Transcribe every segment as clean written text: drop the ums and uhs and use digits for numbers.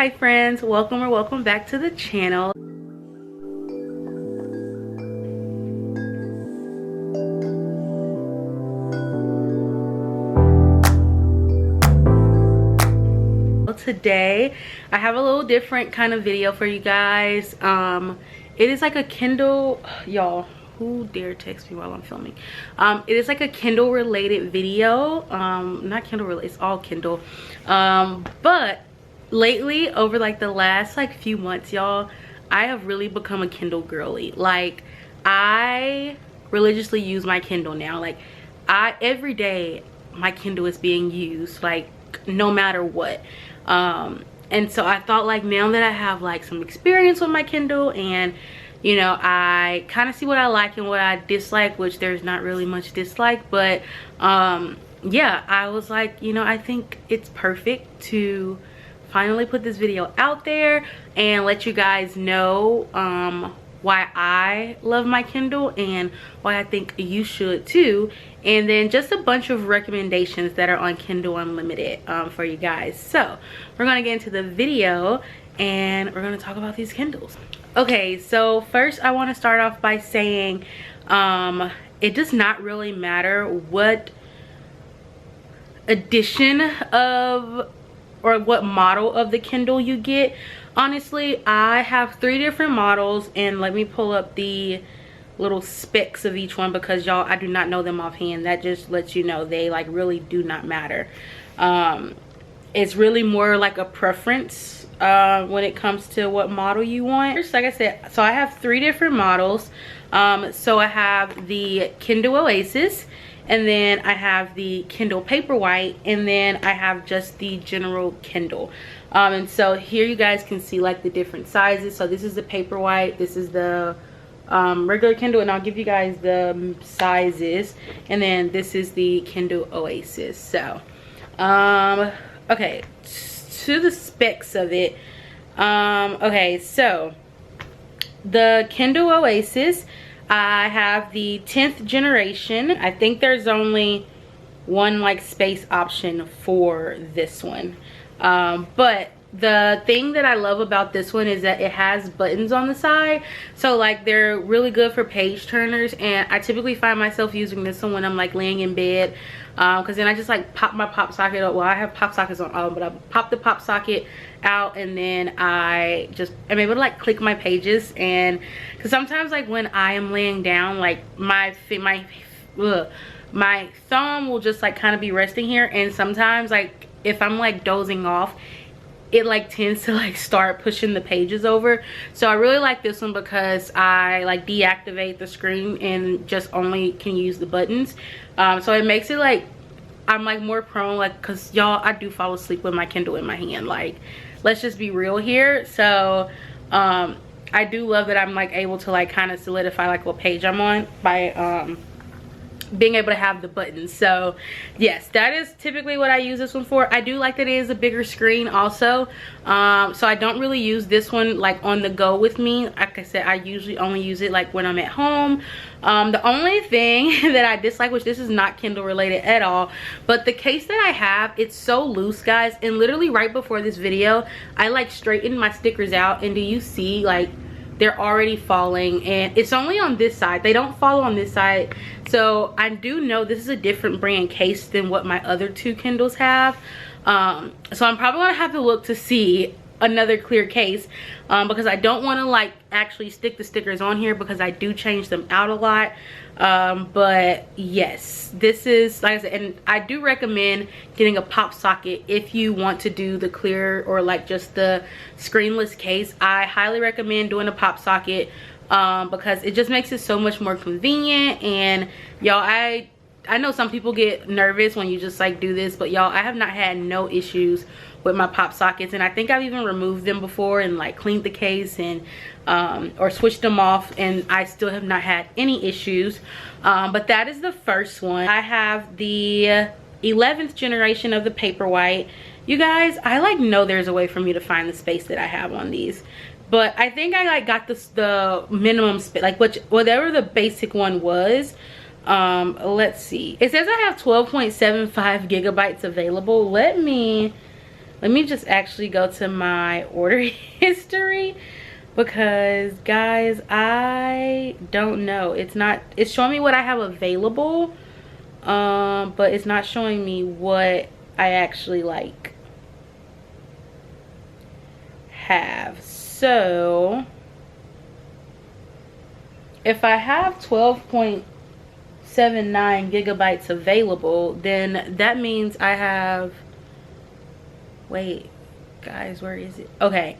Hi friends, welcome back to the channel. Today I have a little different kind of video for you guys. It is like a Kindle, y'all, who dare text me while I'm filming? It is like a Kindle related video. Not Kindle related, it's all Kindle. But lately, over like the last like few months, y'all, I have really become a Kindle girly. Like, I religiously use my Kindle now. Like, every day my Kindle is being used, like no matter what. And so I thought, like, now that I have like some experience with my Kindle, and you know, I kind of see what I like and what I dislike, which there's not really much dislike, but yeah, I was like, you know, I think it's perfect to finally put this video out there and let you guys know why I love my Kindle and why I think you should too, and then just a bunch of recommendations that are on Kindle Unlimited for you guys. So we're gonna get into the video and we're gonna talk about these Kindles. Okay, so first I want to start off by saying it does not really matter what edition of or what model of the Kindle you get. Honestly, I have 3 different models, and let me pull up the little specs of each one because y'all, I do not know them offhand. That just lets you know they like really do not matter. It's really more like a preference when it comes to what model you want. First, like I said, so I have 3 different models. So I have the Kindle Oasis, and then I have the Kindle Paperwhite, and then I have just the general Kindle. And so here you guys can see like the different sizes. So this is the Paperwhite, this is the regular Kindle, and I'll give you guys the sizes, and then this is the Kindle Oasis. So okay, to the specs of it. Okay, so the Kindle Oasis, I have the 10th generation. I think there's only one like space option for this one. But the thing that I love about this one is that it has buttons on the side. So like they're really good for page turners, and I typically find myself using this one when I'm like laying in bed. Because then I just like pop my pop socket up. Well, I have pop sockets on all, but I pop the pop socket out, and then I just am able to like click my pages. And because sometimes like when I am laying down, like my thumb will just like kind of be resting here, and sometimes like if I'm like dozing off, it like tends to like start pushing the pages over. So I really like this one because I like deactivate the screen and just only can use the buttons. So it makes it like I'm like more prone, like, because y'all, I do fall asleep with my Kindle in my hand. Like, let's just be real here. So I do love that I'm like able to like kind of solidify like what page I'm on by being able to have the buttons. So yes, that is typically what I use this one for. I do like that it is a bigger screen also. So I don't really use this one like on the go with me. Like I said, I usually only use it like when I'm at home. The only thing that I dislike, which this is not Kindle related at all, but the case that I have, it's so loose, guys. And literally right before this video, I like straightened my stickers out, and do you see like they're already falling? And it's only on this side, they don't fall on this side. So I do know this is a different brand case than what my other 2 Kindles have. So I'm probably gonna have to look to see another clear case, because I don't want to like actually stick the stickers on here because I do change them out a lot. But yes, this is, like I said, and I do recommend getting a pop socket if you want to do the clear or like just the screenless case. I highly recommend doing a pop socket because it just makes it so much more convenient. And y'all, I know some people get nervous when you just like do this, but y'all, I have not had no issues with my pop sockets, and I think I've even removed them before and like cleaned the case and or switched them off, and I still have not had any issues. But that is the first one. I have the 11th generation of the Paperwhite. You guys, I like know there's a way for me to find the space that I have on these, but I think I like got this the minimum space, like whatever the basic one was. Let's see, it says I have 12.75 gigabytes available. Let me Let me just actually go to my order history, because guys, I don't know. It's showing me what I have available, but it's not showing me what I actually like have. So if I have 12.79 gigabytes available, then that means I have, wait guys, where is it? Okay,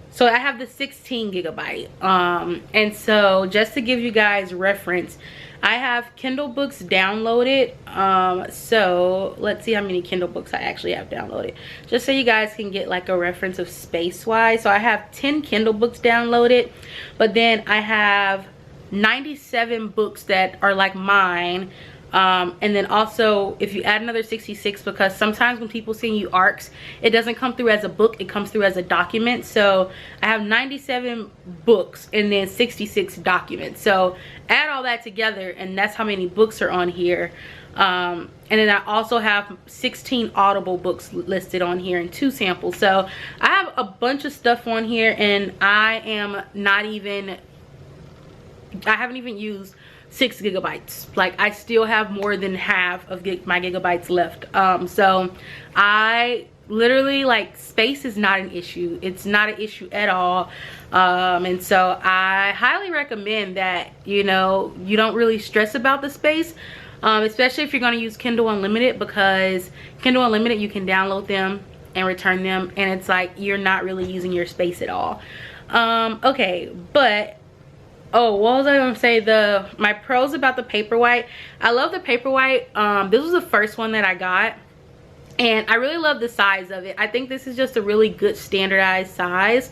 so I have the 16 gigabyte. And so just to give you guys reference, I have Kindle books downloaded. So let's see how many Kindle books I actually have downloaded, just so you guys can get like a reference of space wise. So I have 10 Kindle books downloaded, but then I have 97 books that are like mine. And then also if you add another 66, because sometimes when people send you ARCs, it doesn't come through as a book, it comes through as a document. So I have 97 books and then 66 documents. So add all that together and that's how many books are on here. And then I also have 16 Audible books listed on here and 2 samples. So I have a bunch of stuff on here, and I haven't even used 6 gigabytes. Like, I still have more than half of my gigabytes left. So I literally, like, space is not an issue. It's not an issue at all. And so I highly recommend that, you know, you don't really stress about the space, especially if you're going to use Kindle Unlimited, because Kindle Unlimited, you can download them and return them, and it's like you're not really using your space at all. Okay, but oh, what was I gonna say? My pros about the Paperwhite. I love the Paperwhite. This was the first one that I got, and I really love the size of it. I think this is just a really good standardized size.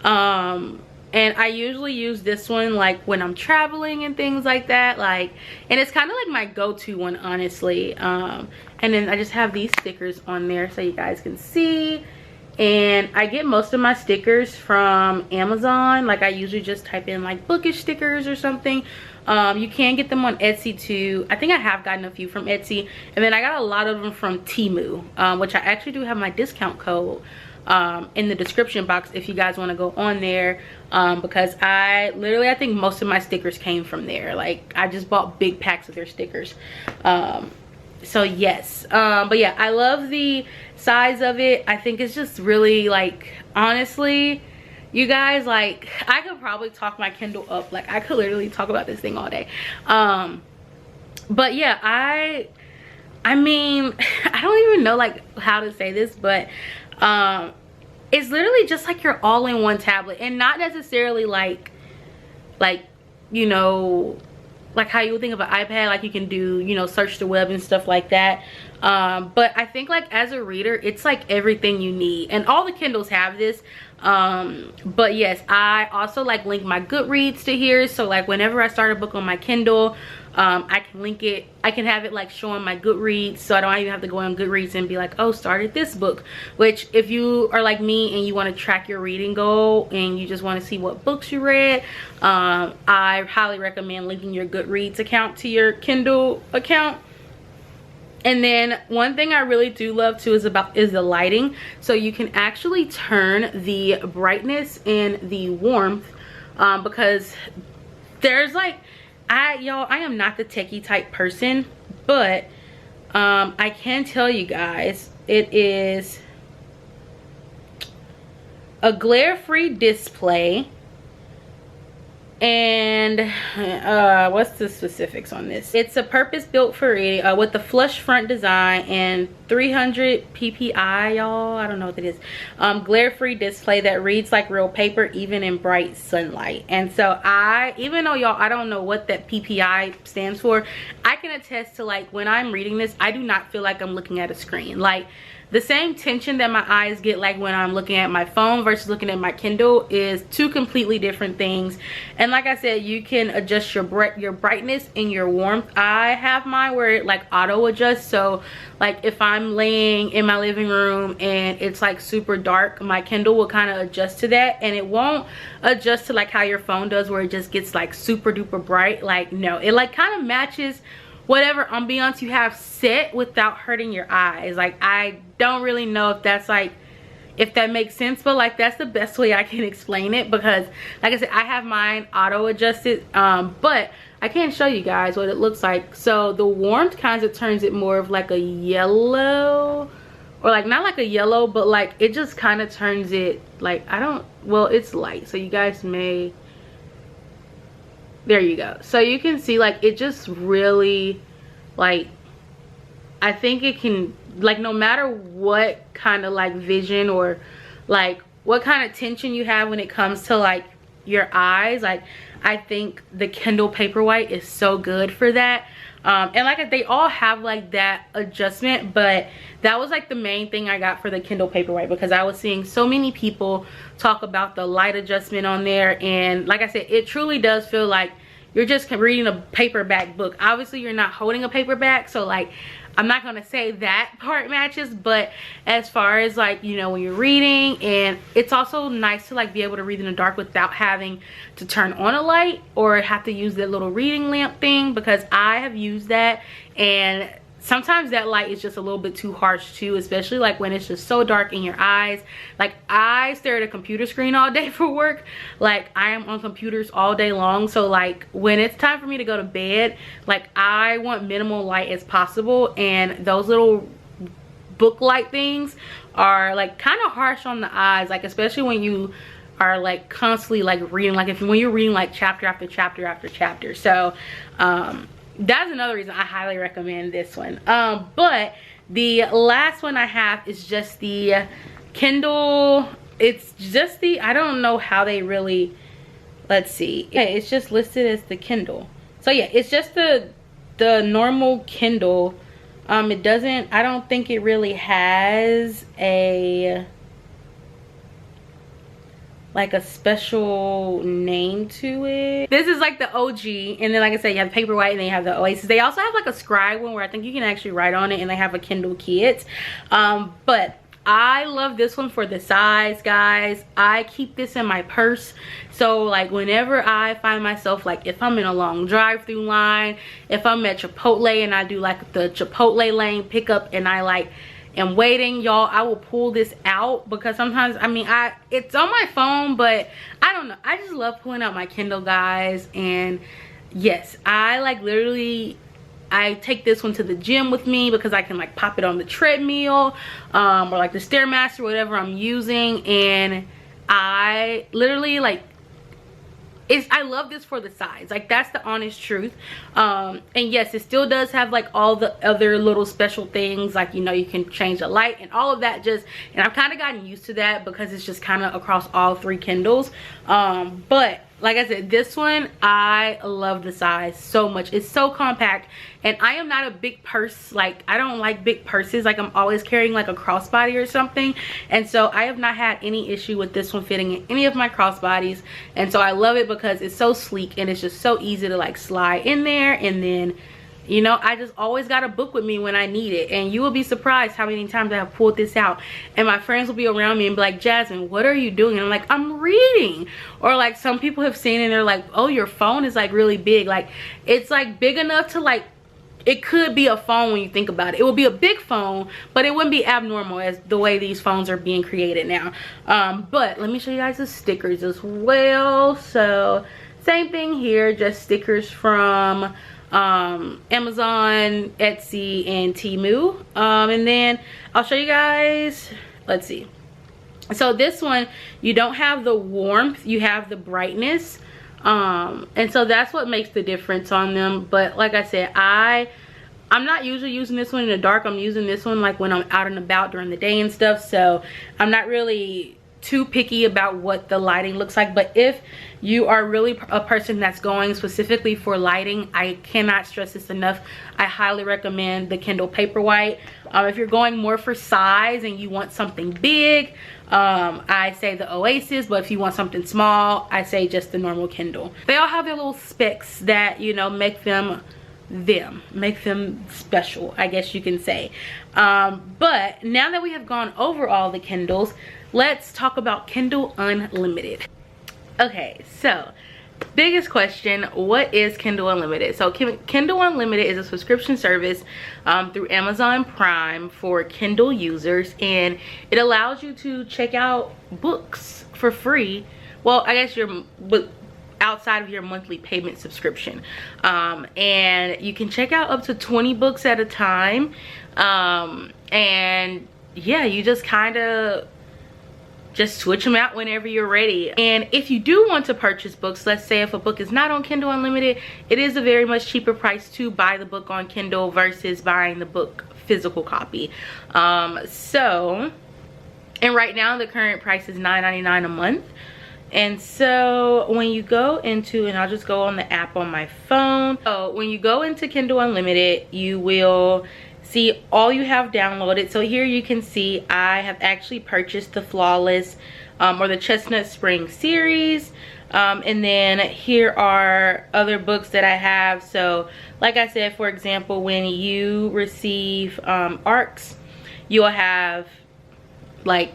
And I usually use this one like when I'm traveling and things like that. Like, and it's kind of like my go-to one, honestly. And then I just have these stickers on there so you guys can see. And I get most of my stickers from Amazon. Like, I usually just type in like bookish stickers or something. You can get them on Etsy too. I think I have gotten a few from Etsy, and then I got a lot of them from Temu, which I actually do have my discount code in the description box if you guys want to go on there, because I think most of my stickers came from there. Like, I just bought big packs of their stickers. So yes, but yeah, I love the size of it. I think it's just really, like, honestly, you guys, like, I could probably talk my Kindle up. Like, I could literally talk about this thing all day. But yeah, I mean, I don't even know like how to say this, but it's literally just like your all-in-one tablet, and not necessarily like you know, like how you would think of an iPad, like you can do, you know, search the web and stuff like that. But I think like as a reader, it's like everything you need, and all the Kindles have this. But yes, I also like link my Goodreads to here, so like whenever I start a book on my Kindle, I can link it. I can have it like showing my Goodreads, so I don't even have to go on Goodreads and be like, oh, started this book. Which, if you are like me and you want to track your reading goal and you just want to see what books you read, I highly recommend linking your Goodreads account to your Kindle account. And then one thing I really do love too is the lighting. So you can actually turn the brightness and the warmth, because there's like, I am not the techie type person, but I can tell you guys, it is a glare-free display. And what's the specifics on this? It's a purpose-built for reading, with the flush front design and 300 ppi, y'all. I don't know what that is. Glare-free display that reads like real paper, even in bright sunlight. And so even though y'all, I don't know what that ppi stands for, I can attest to, like, when I'm reading this, I do not feel like I'm looking at a screen. Like, the same tension that my eyes get like when I'm looking at my phone versus looking at my Kindle is two completely different things. And like I said, you can adjust your brightness and your warmth. I have mine where it like auto adjusts, so like if I'm laying in my living room and it's like super dark, my Kindle will kind of adjust to that, and it won't adjust to like how your phone does where it just gets like super duper bright. Like, no, it like kind of matches whatever ambiance you have set without hurting your eyes. Like, I don't really know if that's like if that makes sense, but like that's the best way I can explain it, because like I said, I have mine auto adjusted, but I can't show you guys what it looks like. So the warmth kind of turns it more of like a yellow, or like not like a yellow, but like it just kind of turns it like, I don't, well, it's light, so you guys may, there you go. So you can see like it just really, like, I think it can, like, no matter what kind of like vision or like what kind of tension you have when it comes to like your eyes, like I think the Kindle Paperwhite is so good for that. And like they all have like that adjustment, but that was like the main thing I got for the Kindle Paperwhite, because I was seeing so many people talk about the light adjustment on there, and like I said, it truly does feel like you're just reading a paperback book. Obviously you're not holding a paperback, so like I'm not gonna say that part matches, but as far as like, you know, when you're reading, and it's also nice to like be able to read in the dark without having to turn on a light or have to use that little reading lamp thing, because I have used that, and sometimes that light is just a little bit too harsh too, especially like when it's just so dark in your eyes. Like I stare at a computer screen all day for work, like I am on computers all day long, so like when it's time for me to go to bed, like I want minimal light as possible, and those little book light things are like kind of harsh on the eyes, like especially when you are like constantly like reading, like when you're reading like chapter after chapter after chapter. So that's another reason I highly recommend this one. But the last one I have is just the Kindle, it's just the, I don't know how they really, let's see, yeah, it's just listed as the Kindle. So yeah, it's just the normal Kindle. It doesn't, I don't think it really has a like a special name to it. This is like the OG, and then like I said, you have the Paperwhite and then you have the Oasis. They also have like a scribe one where I think you can actually write on it, and they have a Kindle kit. But I love this one for the size, guys. I keep this in my purse, so like whenever I find myself, like if I'm in a long drive-through line, if I'm at Chipotle and I do like the Chipotle lane pickup and I like am waiting, y'all, I will pull this out, because sometimes, I mean, it's on my phone, but I don't know, I just love pulling out my Kindle, guys. And yes, I like literally, I take this one to the gym with me because I can like pop it on the treadmill, or like the Stairmaster, whatever I'm using, and I literally like, I love this for the size, like that's the honest truth. And yes, it still does have like all the other little special things, like, you know, you can change the light and all of that, just, and I've kind of gotten used to that because it's just kind of across all three Kindles. But like I said, this one, I love the size so much. It's so compact, and I am not a big purse, like I don't like big purses, like I'm always carrying like a crossbody or something, and so I have not had any issue with this one fitting in any of my crossbodies. And so I love it because it's so sleek and it's just so easy to like slide in there, and then, you know, I just always got a book with me when I need it. And you will be surprised how many times I have pulled this out and my friends will be around me and be like, Jasmine, what are you doing? And I'm like, I'm reading. Or like some people have seen it and they're like, oh, your phone is like really big. Like it's like big enough to like, it could be a phone when you think about it. It would be a big phone, but it wouldn't be abnormal as the way these phones are being created now. But let me show you guys the stickers as well. So same thing here, just stickers from Amazon, Etsy, and Temu. And then I'll show you guys, let's see. So this one, you don't have the warmth, you have the brightness. And so that's what makes the difference on them. But like I said, I'm not usually using this one in the dark. I'm using this one like when I'm out and about during the day and stuff. So I'm not really too picky about what the lighting looks like. But if you are really a person that's going specifically for lighting, I cannot stress this enough, I highly recommend the Kindle Paperwhite. If you're going more for size and you want something big, I say the Oasis. But if you want something small, I say just the normal Kindle. They all have their little specs that, you know, make them special, I guess you can say. But now that we have gone over all the Kindles, let's talk about Kindle Unlimited. Okay, so biggest question, what is Kindle Unlimited? So Kindle Unlimited is a subscription service through Amazon Prime for Kindle users, and it allows you to check out books for free. Well, I guess outside of your monthly payment subscription, and you can check out up to 20 books at a time, and yeah, you just kind of just switch them out whenever you're ready. And if you do want to purchase books, let's say if a book is not on Kindle Unlimited, it is a very much cheaper price to buy the book on Kindle versus buying the book physical copy. And right now the current price is $9.99 a month. And so when you go into, and I'll just go on the app on my phone. So when you go into Kindle Unlimited, you will see all you have downloaded. So here you can see I have actually purchased the Flawless or the Chestnut Spring series, and then here are other books that I have. So like I said, for example, when you receive ARCs, you'll have like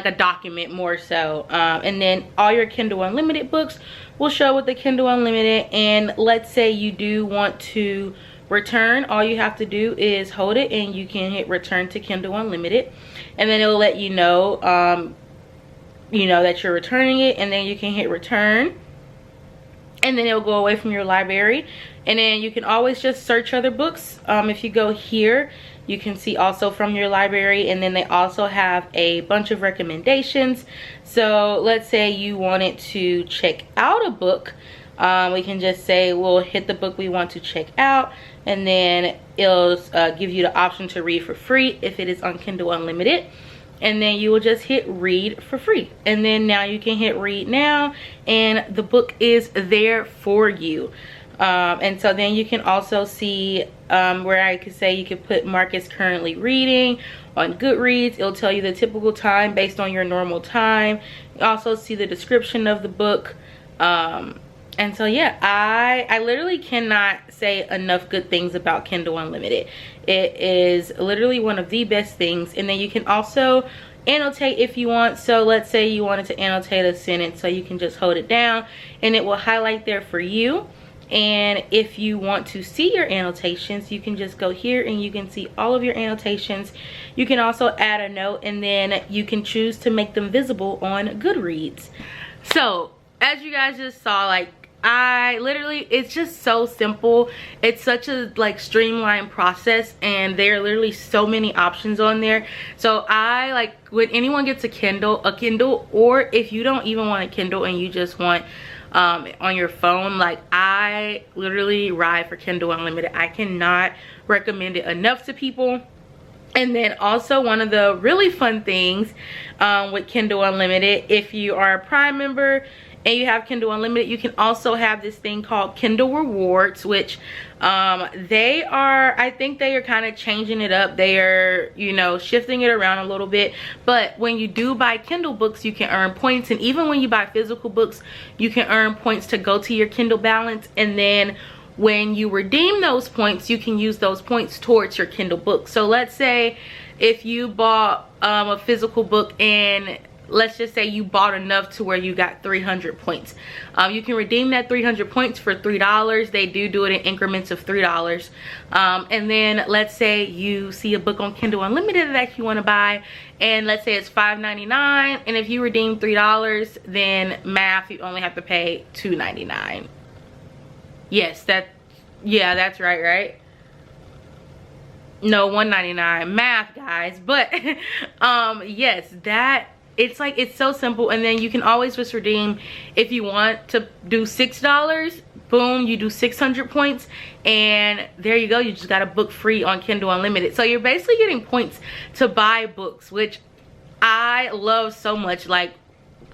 a document more so, and then all your Kindle Unlimited books will show with the Kindle Unlimited. And let's say you do want to return, all you have to do is hold it and you can hit return to Kindle Unlimited, and then it'll let you know that you're returning it, and then you can hit return, and then it'll go away from your library. And then you can always just search other books. If you go here, you can see also from your library, and then they also have a bunch of recommendations. So let's say you wanted to check out a book, we can just say we'll hit the book we want to check out, and then it'll give you the option to read for free if it is on Kindle Unlimited, and then you will just hit read for free, and then now you can hit read now, and the book is there for you. And so then you can also see where I could say you could put mark as currently reading on Goodreads. It'll tell you the typical time based on your normal time. You also see the description of the book. And so yeah, I literally cannot say enough good things about Kindle Unlimited. It is literally one of the best things. And then you can also annotate if you want. So let's say you wanted to annotate a sentence, so you can just hold it down and it will highlight there for you. And if you want to see your annotations, you can just go here and you can see all of your annotations. You can also add a note, and then you can choose to make them visible on Goodreads. So as you guys just saw, like, it's just so simple. It's such a like streamlined process, and there are literally so many options on there. So I like, when anyone gets a Kindle, or if you don't even want a Kindle and you just want on your phone, like, I literally ride for Kindle Unlimited. I cannot recommend it enough to people. And then also, one of the really fun things with Kindle Unlimited, if you are a Prime member and you have Kindle Unlimited, you can also have this thing called Kindle Rewards, which I think they are kind of changing it up. They are, shifting it around a little bit. But when you do buy Kindle books, you can earn points. And even when you buy physical books, you can earn points to go to your Kindle balance. And then when you redeem those points, you can use those points towards your Kindle book. So let's say if you bought a physical book, and let's just say you bought enough to where you got 300 points. You can redeem that 300 points for $3. They do it in increments of $3. And then let's say you see a book on Kindle Unlimited that you want to buy, and let's say it's $5.99, and if you redeem $3, then math, you only have to pay $2.99. Yes, that's right? No, $1.99. Math, guys. But yes, it's so simple. And then you can always just redeem if you want to do $6. Boom, you do 600 points, and there you go. You just got a book free on Kindle Unlimited. So you're basically getting points to buy books, which I love so much. Like,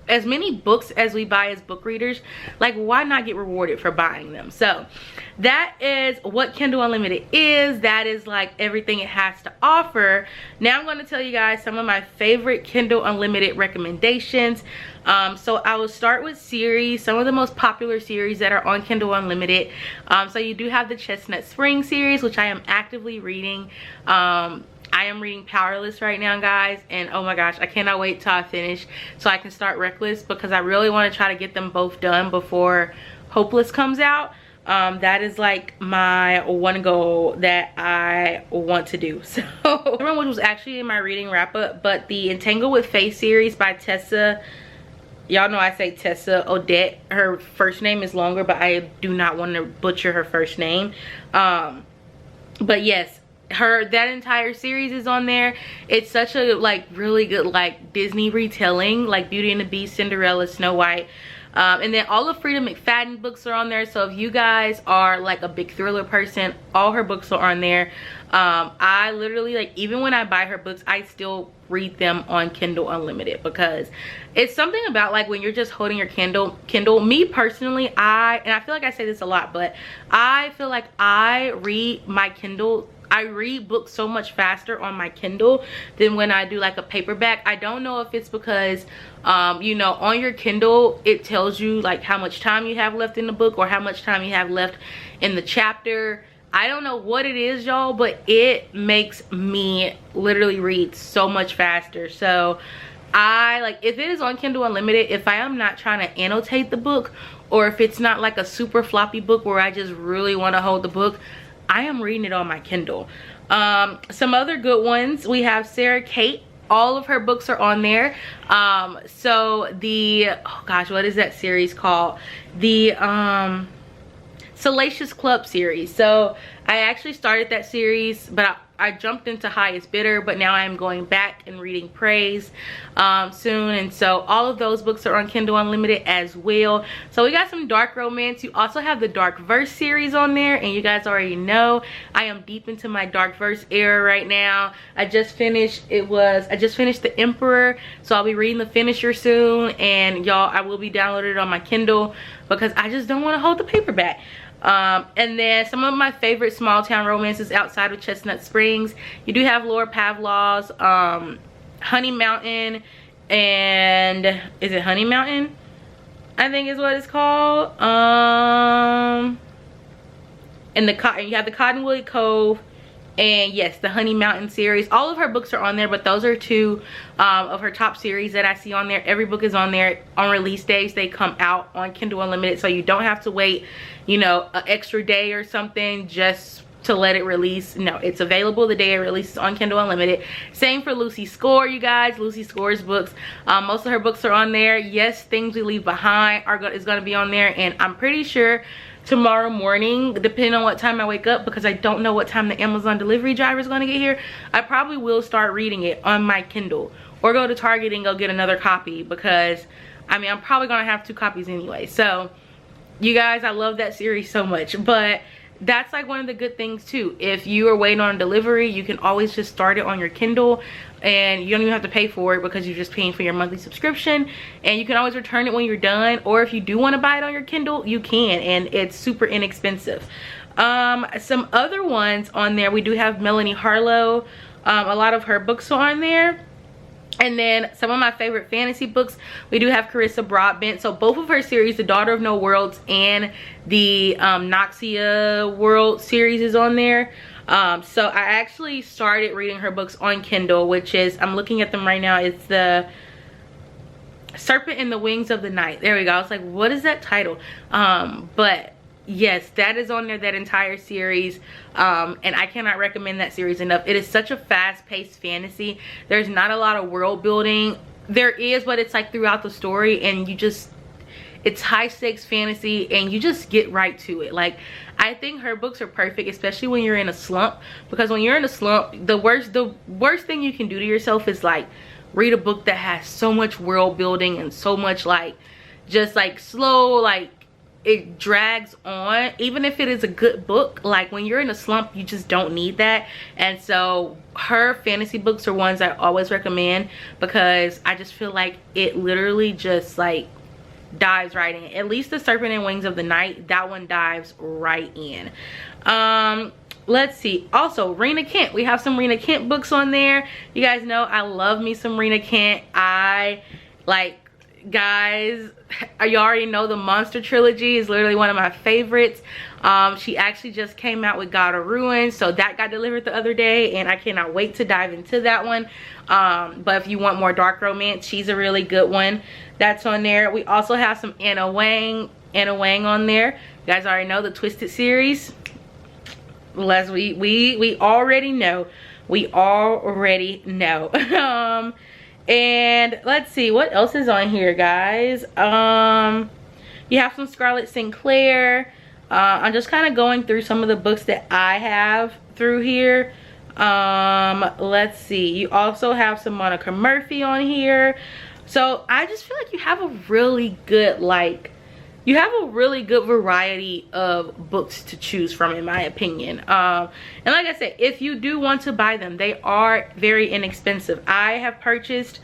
as many books as we buy as book readers, like, why not get rewarded for buying them? So that is what Kindle Unlimited is. That is like everything it has to offer. Now I'm going to tell you guys some of my favorite Kindle Unlimited recommendations. So I will start with series, some of the most popular series that are on Kindle Unlimited. So you do have the Chestnut Spring series, which I am actively reading. I am reading Powerless right now, guys, and oh my gosh, I cannot wait till I finish so I can start Reckless, because I really want to try to get them both done before Hopeless comes out. That is like my one goal that I want to do. So which was actually in my reading wrap up, but the Entangled with Faith series by Tessa, y'all know I say Tessa Odette. Her first name is longer, but I do not want to butcher her first name. But yes, that entire series is on there. It's such a like really good like Disney retelling, like Beauty and the Beast, Cinderella, Snow White. And then all of Frida McFadden books are on there. So if you guys are like a big thriller person, all her books are on there. I literally, like, even when I buy her books, I still read them on Kindle Unlimited, because it's something about like when you're just holding your Kindle. Me personally, and I feel like I say this a lot, but I feel like I read books so much faster on my Kindle than when I do like a paperback. I don't know if it's because you know, on your Kindle it tells you like how much time you have left in the book or how much time you have left in the chapter. I don't know what it is, y'all, but it makes me literally read so much faster. So I like, if it is on Kindle Unlimited, if I am not trying to annotate the book, or if it's not like a super floppy book where I just really want to hold the book, I am reading it on my Kindle. Some other good ones, we have Sarah Kate. All of her books are on there. So the, oh gosh, what is that series called? The Salacious Club series. So I actually started that series, but I jumped into Highest Bidder, but now I'm going back and reading Praise soon. And so all of those books are on Kindle Unlimited as well. So we got some dark romance. You also have the Dark Verse series on there, and you guys already know I am deep into my Dark Verse era right now. I just finished The Emperor, so I'll be reading The Finisher soon, and y'all, I will be downloaded on my Kindle because I just don't want to hold the paperback. And then some of my favorite small town romances outside of Chestnut Springs, you do have Laura Pavlov's Honey Mountain, and is it Honey Mountain? I think is what it's called. And you have the Cottonwood Cove, and yes, the Honey Mountain series. All of her books are on there, but those are two of her top series that I see on there. Every book is on there on release days. They come out on Kindle Unlimited, so you don't have to wait, you know, an extra day or something just to let it release. No, it's available the day it releases on Kindle Unlimited. Same for Lucy Score, you guys. Lucy Score's books, most of her books are on there. Yes, Things We Leave Behind is going to be on there, and I'm pretty sure tomorrow morning, depending on what time I wake up, because I don't know what time the Amazon delivery driver is going to get here, I probably will start reading it on my Kindle, or go to Target and go get another copy, because I mean, I'm probably going to have 2 copies anyway. So you guys, I love that series so much. But that's like one of the good things too. If you are waiting on delivery, you can always just start it on your Kindle, and you don't even have to pay for it because you're just paying for your monthly subscription, and you can always return it when you're done. Or if you do want to buy it on your Kindle, you can, and it's super inexpensive. Some other ones on there, we do have Melanie Harlow. A lot of her books are on there. And then some of my favorite fantasy books, we do have Carissa Broadbent. So both of her series, the Daughter of No Worlds and the Noxia World series, is on there. So I actually started reading her books on Kindle, which is, I'm looking at them right now, it's the Serpent in the Wings of the Night. There we go. I was like, what is that title? But yes, that is on there, that entire series. And I cannot recommend that series enough. It is such a fast-paced fantasy. There's not a lot of world building. There is, but it's like throughout the story, and it's high stakes fantasy, and you just get right to it. Like, I think her books are perfect, especially when you're in a slump, because when you're in a slump, the worst thing you can do to yourself is like read a book that has so much world building and so much like just like slow, like it drags on. Even if it is a good book, like when you're in a slump, you just don't need that. And so her fantasy books are ones I always recommend, because I just feel like it literally just like dives right in. At least the Serpent and Wings of the Night, that one dives right in. Let's see, also Reena Kent, we have some Reena Kent books on there. You guys know I love me some Reena Kent. I like guys, you already know the Monster trilogy is literally one of my favorites. She actually just came out with God of Ruin, so that got delivered the other day, and I cannot wait to dive into that one. But if you want more dark romance, she's a really good one that's on there. We also have some Anna Wang on there. You guys already know the Twisted series. We already know. We already know. And let's see what else is on here, guys. You have some Scarlett Sinclair. I'm just kind of going through some of the books that I have through here. Let's see, you also have some Monica Murphy on here. So I just feel like you have a really good, variety of books to choose from, in my opinion. And like I said, if you do want to buy them, they are very inexpensive. I have purchased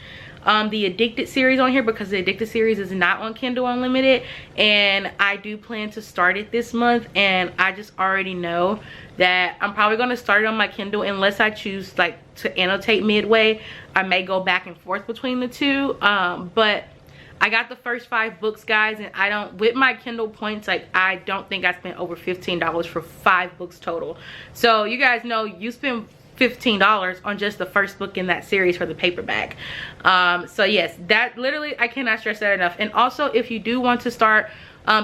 the Addicted series on here because the Addicted series is not on Kindle Unlimited, and I do plan to start it this month, and I just already know that I'm probably going to start it on my Kindle unless I choose like to annotate midway. I may go back and forth between the two, but I got the first 5 books, guys, and I don't, with my Kindle points, like, I don't think I spent over $15 for 5 books total. So you guys know you spend $15 on just the first book in that series for the paperback. So yes, that literally, I cannot stress that enough. And also, if you do want to start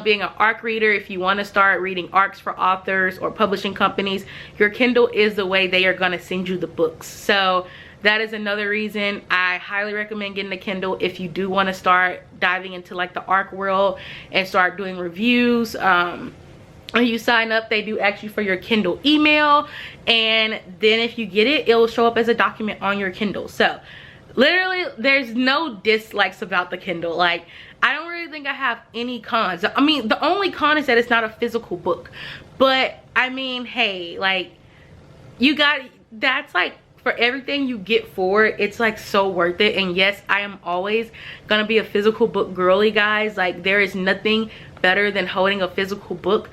being an ARC reader, if you want to start reading ARCs for authors or publishing companies, your Kindle is the way they are going to send you the books. So that is another reason I highly recommend getting a Kindle if you do want to start diving into like the ARC world and start doing reviews. When you sign up, they do ask you for your Kindle email, and then if you get it, it will show up as a document on your Kindle. So literally, there's no dislikes about the Kindle. Like, I don't really think I have any cons. I mean, the only con is that it's not a physical book, but I mean, hey, like, you got, that's like, for everything you get for it, it's like so worth it. And yes, I am always gonna be a physical book girly, guys. Like, there is nothing better than holding a physical book,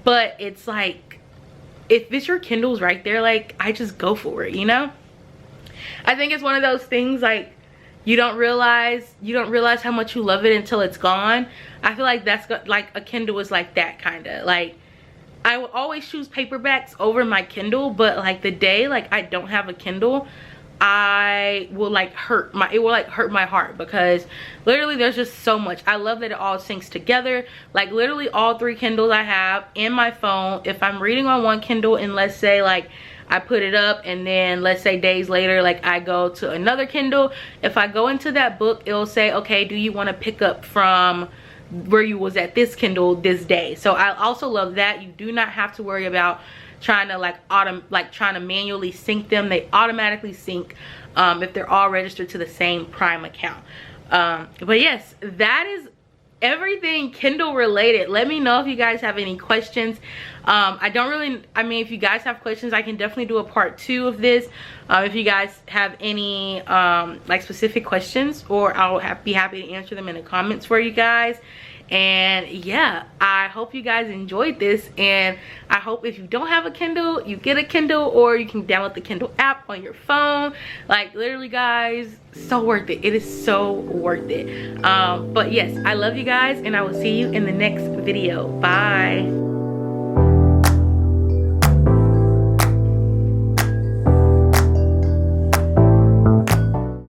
but it's like, if it's your Kindle's right there, like, I just go for it, you know? I think it's one of those things, like, you don't realize how much you love it until it's gone. I feel like that's like a Kindle is like that, kind of. Like, I will always choose paperbacks over my Kindle, but like the day like I don't have a Kindle, I will like it will like hurt my heart, because literally there's just so much. I love that it all syncs together. Like, literally all 3 Kindles I have in my phone, if I'm reading on one Kindle and let's say like I put it up and then let's say days later like I go to another Kindle, if I go into that book, it'll say, okay, do you want to pick up from where you was at this Kindle this day? So I also love that you do not have to worry about trying to trying to manually sync them. They automatically sync if they're all registered to the same Prime account. But yes, that is everything Kindle related. Let me know if you guys have any questions. If you guys have questions, I can definitely do a part 2 of this. If you guys have any like specific questions, or I'll be happy to answer them in the comments for you guys. And yeah, I hope you guys enjoyed this, and I hope if you don't have a Kindle, you get a Kindle, or you can download the Kindle app on your phone. Like, literally, guys, so worth it. It is so worth it. But yes, I love you guys, and I will see you in the next video. Bye.